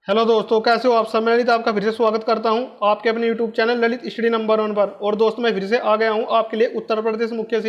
Hello दोस्तों, कैसे हो आप सब। मैं ललित आपका फिर से स्वागत करता हूं आपके अपने YouTube channel Lalit study number 1 पर। और दोस्तों, मैं फिर से आ गया हूं आपके लिए उत्तर प्रदेश मुख्य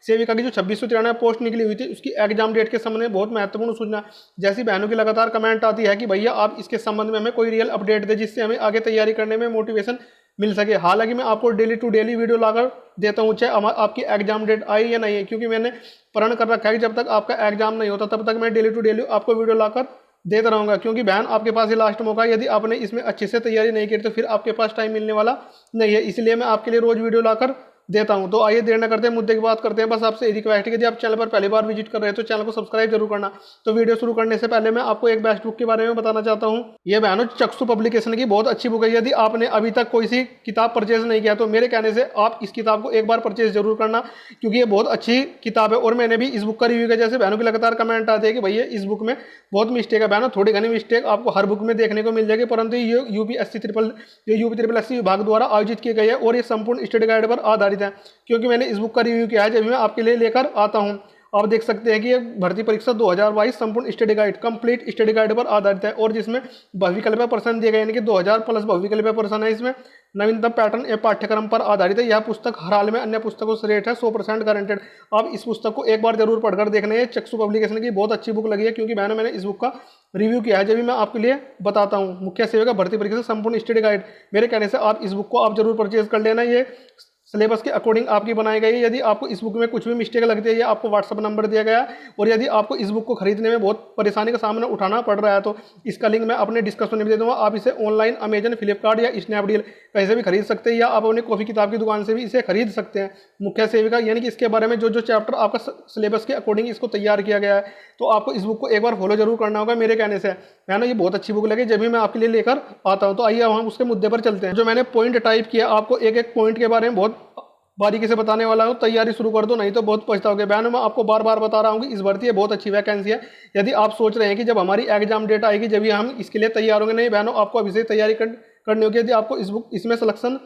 सेविका की जो 2693 पोस्ट निकली हुई थी उसकी एग्जाम डेट के संबंध में बहुत महत्वपूर्ण सूचना। जैसी बहनों की लगातार कमेंट आती है कि भैया आप इसके संबंध में हमें कोई रियल अपडेट दे जिससे हमें आगे तैयारी करने में मोटिवेशन मिल सके। हालांकि मैं आपको डेली टू डेली वीडियो लाकर देता हूँ चाहे आपकी एग्जाम डेट आई या नहीं है, क्योंकि मैंने प्रण कर रखा है कि जब तक आपका एग्जाम नहीं होता तब तक मैं डेली टू डेली आपको वीडियो लाकर देता रहूंगा। क्योंकि बहन आपके पास ये लास्ट मौका है, यदि आपने इसमें अच्छे से तैयारी नहीं की तो फिर आपके पास टाइम मिलने वाला नहीं है। इसलिए मैं आपके लिए रोज वीडियो लाकर देता हूं। तो आइए देर न करते हैं, मुद्दे की बात करते हैं। बस आपसे रिक्वेस्ट है कि यदि आप चैनल पर पहली बार विजिट कर रहे हैं तो चैनल को सब्सक्राइब जरूर करना। तो वीडियो शुरू करने से पहले मैं आपको एक बेस्ट बुक के बारे में बताना चाहता हूं। ये बहनों चक्षु पब्लिकेशन की बहुत अच्छी बुक है। यदि आपने अभी तक कोई सी किताब परचेज नहीं किया तो मेरे कहने से आप इस किताब को एक बार परचेज जरूर करना, क्योंकि ये बहुत अच्छी किताब है। और मैंने भी इस बुक का रिव्यू किया। जैसे बहनों की लगातार कमेंट आते हैं कि भैया इस बुक में बहुत मिस्टेक है। बहनों, थोड़ी घनी मिस्टेक आपको हर बुक में देखने को मिल जाएगी, परंतु ये यूपी ट्रिपल एससी विभाग द्वारा आयोजित किए गए हैं और ये संपूर्ण स्टडी गाइड पर आधारित है। क्योंकि मैंने इस बुक का रिव्यू किया है जब मैं आपके लिए लेकर आता हूं। आप देख सकते हैं कि ये भर्ती परीक्षा 2022 संपूर्ण study guide complete study guide पर आधारित है और जिसमें बहुविकल्पीय प्रश्न दिए गए, यानी कि 2000 प्लस बहुविकल्पीय प्रश्न है। इसमें नवीनतम पैटर्न ए पाठ्यक्रम पर आधारित है। यह पुस्तक हर हाल में अन्य पुस्तकों से रेट है 100% गारंटेड। आप इस पुस्तक को एक बार जरूर पढ़कर देखने। चक्षु पब्लिकेशन की बहुत अच्छी बुक लगी है, क्योंकि मैंने इस बुक का रिव्यू किया है जब भी मैं आपके लिए बताता हूँ। मुख्य सेविका भर्ती परीक्षा संपूर्ण स्टडी गाइड, मेरे कहने से आप इस बुक को आप जरूर परचेज कर लेना। ये सिलेबस के अकॉर्डिंग आपकी बनाई गई है। यदि आपको इस बुक में कुछ भी मिस्टेक लगती है या आपको व्हाट्सअप नंबर दिया गया है, और यदि आपको इस बुक को खरीदने में बहुत परेशानी का सामना उठाना पड़ रहा है तो इसका लिंक मैं अपने डिस्क्रिप्शन में दे दूंगा। आप इसे ऑनलाइन अमेजन, फ्लिपकार्ट या स्नैपडील कहीं से भी खरीद सकते हैं, या आप अपनी कॉफी किताब की दुकान से भी इसे खरीद सकते हैं। मुख्य सेविका यानी कि इसके बारे में जो जो चैप्टर आपका सिलेबस के अकॉर्डिंग इसको तैयार किया गया है, तो आपको इस बुक को एक बार फॉलो जरूर करना होगा मेरे कहने से। है ना, ये बहुत अच्छी बुक लगी जब भी मैं आपके लिए लेकर आता हूँ। तो आइए हम उसके मुद्दे पर चलते हैं। जो मैंने पॉइंट टाइप किया, आपको एक एक पॉइंट के बारे में बहुत बारीकी से बताने वाला हूँ। तैयारी शुरू कर दो, नहीं तो बहुत पछताओगे। बहनों, मैं आपको बार बार बता रहा हूँ कि इस भर्ती है बहुत अच्छी वैकेंसी है। यदि आप सोच रहे हैं कि जब हमारी एग्जाम डेट आएगी जब ही हम इसके लिए तैयार होंगे, नहीं बहनों, आपको अभी से तैयारी करनी होगी। यदि आपको इसमें सिलेक्शन,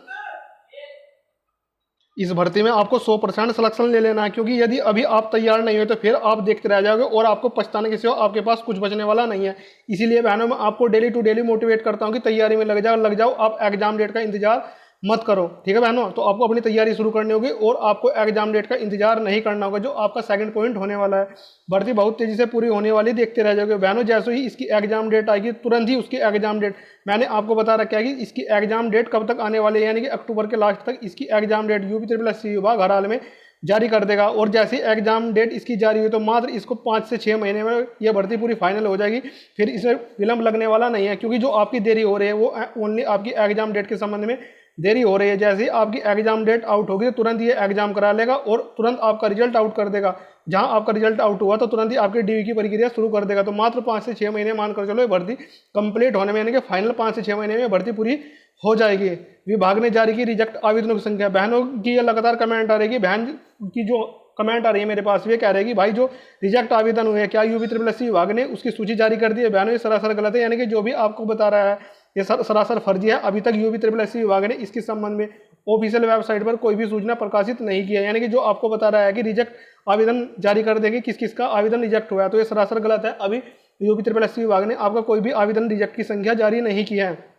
इस भर्ती में आपको 100% सिलेक्शन ले लेना है, क्योंकि यदि अभी आप तैयार नहीं हो तो फिर आप देखते रह जाओगे और आपको पछताने के सिवा आपके पास कुछ बचने वाला नहीं है। इसीलिए बहनों, मैं आपको डेली टू डेली मोटिवेट करता हूं कि तैयारी में लग जाओ। आप एग्जाम डेट का इंतजार मत करो, ठीक है बहनों। तो आपको अपनी तैयारी शुरू करनी होगी और आपको एग्जाम डेट का इंतजार नहीं करना होगा, जो आपका सेकंड पॉइंट होने वाला है। भर्ती बहुत तेजी से पूरी होने वाली, देखते रह जाओगे बहनों। जैसे ही इसकी एग्जाम डेट आएगी तुरंत ही उसकी एग्जाम डेट, मैंने आपको बता रखा है कि इसकी एग्जाम डेट कब तक आने वाली है, यानी कि अक्टूबर के लास्ट तक इसकी exam date UP triple SC विभाग हर हाल में जारी कर देगा। और जैसे एग्जाम डेट इसकी जारी हुई तो मात्र इसको 5 से 6 महीने में यह भर्ती पूरी फाइनल हो जाएगी। फिर इसे विलंब लगने वाला नहीं है, क्योंकि जो आपकी देरी हो रही है वो ओनली आपकी एग्जाम डेट के संबंध में देरी हो रही है। जैसे ही आपकी एग्जाम डेट आउट होगी तो तुरंत ये एग्जाम करा लेगा और तुरंत आपका रिजल्ट आउट कर देगा। जहां आपका रिजल्ट आउट हुआ तो तुरंत ही आपकी डीयू की प्रक्रिया शुरू कर देगा। तो मात्र 5 से 6 महीने मानकर चलो ये भर्ती कंप्लीट होने में, यानी कि फाइनल 5 से 6 महीने में भर्ती पूरी हो जाएगी। विभाग ने जारी की रिजेक्ट आवेदनों की संख्या। बहनों की ये लगातार कमेंट आ रही है, बहन की जो कमेंट आ रही है मेरे पास, ये कह रहे हैं कि भाई जो रिजेक्ट आवेदन हुए क्या यूपी ट्रिपल एससी विभाग ने उसकी सूची जारी कर दी है। बहनों, ये सरासर गलत है, यानी कि जो भी आपको बता रहा है ये सरासर फर्जी है। अभी तक यूपी ट्रिपल एससी विभाग ने इसके संबंध में ऑफिशियल वेबसाइट पर कोई भी सूचना प्रकाशित नहीं किया, यानी कि जो आपको बता रहा है कि रिजेक्ट आवेदन जारी कर देंगे, किस किस का आवेदन रिजेक्ट हुआ है, तो ये सरासर गलत है। अभी यूपी ट्रिपल एससी विभाग ने आपका कोई भी आवेदन रिजेक्ट की संख्या जारी नहीं किया है।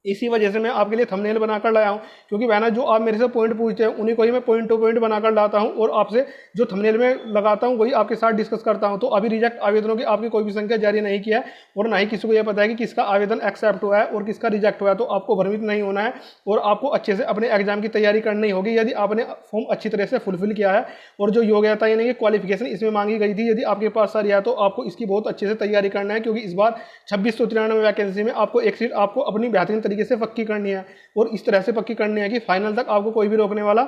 इसी वजह से मैं आपके लिए थंबनेल बनाकर लाया हूं, क्योंकि बहना जो आप मेरे से पॉइंट पूछते हैं उन्हीं को ही मैं पॉइंट टू पॉइंट बनाकर लाता हूं और आपसे जो थंबनेल में लगाता हूं वही आपके साथ डिस्कस करता हूं। तो अभी रिजेक्ट आवेदनों की आपकी कोई भी संख्या जारी नहीं किया है और ना ही किसी को यह पता है कि किसका आवेदन एक्सेप्ट हुआ है और किसका रिजेक्ट हुआ है। तो आपको भ्रमित नहीं होना है और आपको अच्छे से अपने एग्जाम की तैयारी करनी होगी। यदि आपने फॉर्म अच्छी तरह से फुलफिल किया है और जो योग्यता यानी कि क्वालिफिकेशन इसमें मांगी गई थी यदि आपके पास सारी है, तो आपको इसकी बहुत अच्छे से तैयारी करना है, क्योंकि इस बार 2693 वैकेंसी में आपको एक सीट आपको अपनी बेहतरीन तरीके से पक्की करनी है और इस तरह से पक्की करनी है कि फाइनल तक आपको कोई भी रोकने वाला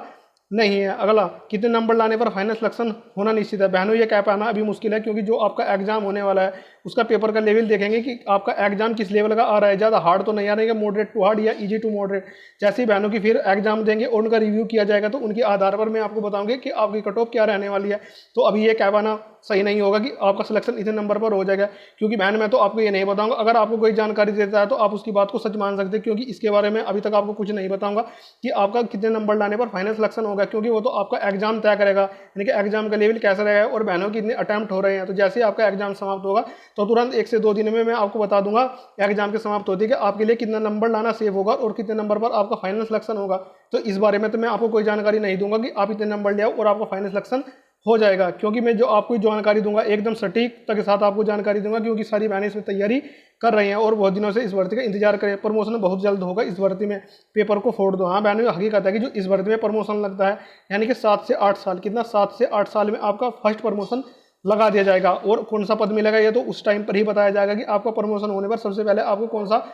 नहीं है। अगला, कितने नंबर लाने पर फाइनल सिलेक्शन होना निश्चित है। बहनों, ये कह पाना अभी मुश्किल है, क्योंकि जो आपका एग्जाम होने वाला है उसका पेपर का लेवल देखेंगे कि आपका एग्जाम किस लेवल का आ रहा है। ज़्यादा हार्ड तो नहीं आ रहा है, मॉडरेट टू हार्ड या इजी टू मॉडरेट। जैसे ही बहनों की फिर एग्जाम देंगे और उनका रिव्यू किया जाएगा तो उनके आधार पर मैं आपको बताऊंगी कि आपकी कट ऑफ क्या रहने वाली है। तो अभी ये कह पाना सही नहीं होगा कि आपका सिलेक्शन इतने नंबर पर हो जाएगा। क्योंकि बहन मैं तो आपको ये नहीं बताऊंगा, अगर आपको कोई जानकारी देता है तो आप उसकी बात को सच मान सकते हैं, क्योंकि इसके बारे में अभी तक आपको कुछ नहीं बताऊंगा कि आपका कितने नंबर लाने पर फाइनल सिलेक्शन होगा, क्योंकि वो तो आपका एग्जाम तय करेगा, यानी कि एग्जाम का लेवल कैसा रहेगा और बहनों कितने अटैम्प्ट हो रहे हैं। तो जैसे ही आपका एग्जाम समाप्त होगा तो तुरंत 1 से 2 दिन में मैं आपको बता दूंगा एग्जाम के समाप्त होते कि आपके लिए कितना नंबर लाना सेव होगा और कितने नंबर पर आपका फाइनल सिलेक्शन होगा। तो इस बारे में तो मैं आपको कोई जानकारी नहीं दूंगा कि आप इतने नंबर ले आओ और आपका फाइनल सिलेक्शन हो जाएगा, क्योंकि मैं जो आपको जानकारी दूंगा एकदम सटीकता के साथ आपको जानकारी दूंगा, क्योंकि सारी बहनें इसमें तैयारी कर रही हैं और बहुत दिनों से इस भर्ती का इंतजार करें। प्रमोशन बहुत जल्द होगा इस भर्ती में, पेपर को फोड़ दो। हाँ बहनों, हकीकत है कि जो इस भर्ती में प्रमोशन लगता है, यानी कि 7 से 8 साल, कितना 7 से 8 साल में आपका फर्स्ट प्रमोशन लगा दिया जाएगा। और कौन सा पद मिलेगा ये तो उस टाइम पर ही बताया जाएगा कि आपका प्रमोशन होने पर सबसे पहले आपको कौन सा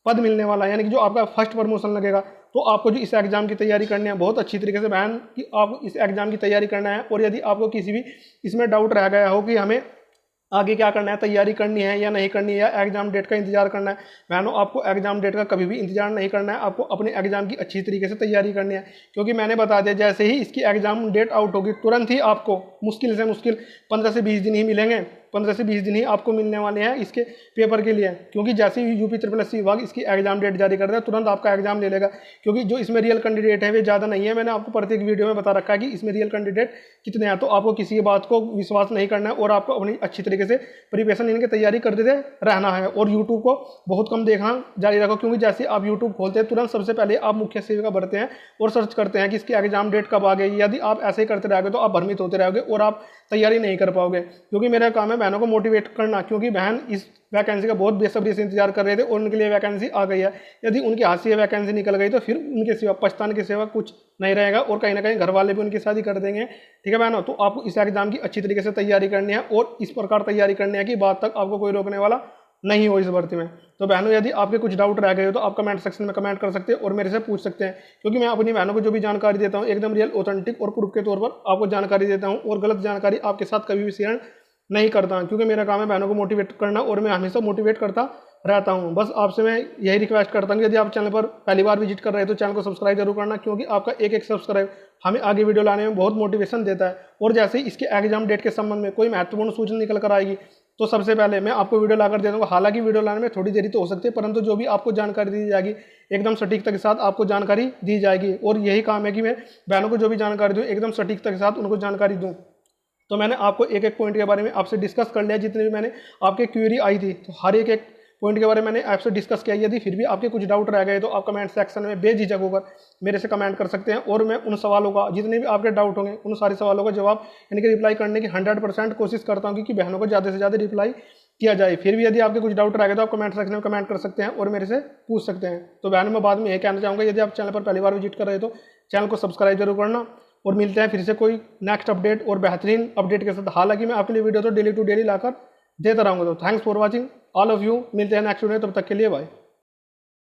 पद मिलने वाला है, यानी कि जो आपका फर्स्ट प्रमोशन लगेगा। तो आपको जो इस एग्जाम की तैयारी करनी है बहुत अच्छी तरीके से बहन, कि आप इस एग्जाम की तैयारी करना है। और यदि आपको किसी भी इसमें डाउट रह गया हो कि हमें आगे क्या करना है, तैयारी करनी है या नहीं करनी है, या एग्जाम डेट का इंतजार करना है, बहनों आपको एग्जाम डेट का कभी भी इंतजार नहीं करना है, आपको अपने एग्जाम की अच्छी तरीके से तैयारी करनी है। क्योंकि मैंने बता दिया, जैसे ही इसकी एग्जाम डेट आउट होगी तुरंत ही आपको मुश्किल से मुश्किल 15 से 20 दिन ही मिलेंगे, 15 से 20 दिन ही आपको मिलने वाले हैं इसके पेपर के लिए। क्योंकि जैसे ही UP-SSC विभाग इसकी एग्जाम डेट जारी करता है तुरंत आपका एग्जाम ले लेगा। क्योंकि जो इसमें रियल कैंडिडेट है वे ज़्यादा नहीं है, मैंने आपको प्रत्येक वीडियो में बता रखा है कि इसमें रियल कैंडिडेट कितने हैं। तो आपको किसी की बात को विश्वास नहीं करना है और आपको अपनी अच्छी तरीके से प्रिपरेशन इनकी तैयारी करते रहना है। और यूट्यूब को बहुत कम देखना जारी रखो, क्योंकि जैसे आप यूट्यूब खोलते हैं तुरंत सबसे पहले आप मुख्य सेविका भरते हैं और सर्च करते हैं कि इसकी एग्जाम डेट कब आ गई। यदि आप ऐसे ही करते रहोगे तो आप भ्रमित होते रहोगे और आप तैयारी नहीं कर पाओगे। क्योंकि मेरा काम है बहनों को मोटिवेट करना, क्योंकि बहन इस वैकेंसी का बहुत बेसब्री से इंतजार कर रहे थे और उनके लिए वैकेंसी आ गई है। यदि उनके हाथ से ये वैकेंसी निकल गई तो फिर उनके सिवा पछताने के सिवा कुछ नहीं रहेगा और कहीं ना कहीं घर वाले भी उनकी शादी कर देंगे। ठीक है बहनों, तो आपको इस एग्जाम की अच्छी तरीके से तैयारी करनी है और इस प्रकार तैयारी करनी है कि बाद तक आपको कोई रोकने वाला नहीं हो इस भर्ती में। तो बहनों यदि आपके कुछ डाउट रह गए हो तो आप कमेंट सेक्शन में कमेंट कर सकते हैं और मेरे से पूछ सकते हैं, क्योंकि मैं अपनी बहनों को जो भी जानकारी देता हूँ एकदम रियल ऑथेंटिक और प्रूफ के तौर पर आपको जानकारी देता हूँ और गलत जानकारी आपके साथ कभी भी शेयर नहीं करता, क्योंकि मेरा काम है बहनों को मोटिवेट करना और मैं हमेशा मोटिवेट करता रहता हूँ। बस आपसे मैं यही रिक्वेस्ट करता हूँ कि यदि आप चैनल पर पहली बार विजिट कर रहे हैं तो चैनल को सब्सक्राइब जरूर करना, क्योंकि आपका एक एक सब्सक्राइब हमें आगे वीडियो लाने में बहुत मोटिवेशन देता है। और जैसे ही इसके एग्जाम डेट के संबंध में कोई महत्वपूर्ण सूचना निकल कर आएगी तो सबसे पहले मैं आपको वीडियो लाकर दे दूँगा। हालांकि वीडियो लाने में थोड़ी देरी तो हो सकती है, परंतु जो भी आपको जानकारी दी जाएगी एकदम सटीकता के साथ आपको जानकारी दी जाएगी। और यही काम है कि मैं बहनों को जो भी जानकारी दूँ एकदम सटीकता के साथ उनको जानकारी दूँ। तो मैंने आपको एक एक पॉइंट के बारे में आपसे डिस्कस कर लिया, जितने भी मैंने आपके क्वेरी आई थी तो हर एक पॉइंट के बारे में मैंने आपसे डिस्कस किया। यदि फिर भी आपके कुछ डाउट रह गए तो आप कमेंट सेक्शन में बेझिझक होकर मेरे से कमेंट कर सकते हैं और मैं उन सवालों का, जितने भी आपके डाउट होंगे उन सारे सवालों का जवाब यानी कि रिप्लाई करने की 100% कोशिश करता हूँ, क्योंकि बहनों को ज़्यादा से ज़्यादा रिप्लाई किया जाए। फिर भी यदि आपके कुछ डाउट रह गए तो आप कमेंट सेक्शन में कमेंट कर सकते हैं और मेरे से पूछ सकते हैं। तो बहन मैं बाद में यही कहना चाहूँगा, यदि आप चैनल पर पहली बार विजिट कर रहे हो तो चैनल को सब्सक्राइब जरूर करना। और मिलते हैं फिर से कोई नेक्स्ट अपडेट और बेहतरीन अपडेट के साथ। हालांकि मैं आपके लिए वीडियो तो डेली टू डेली लाकर देता रहूँगा। तो thanks for watching all of you, मिलते हैं नेक्स्ट वीडियो, तब तक के लिए बाय।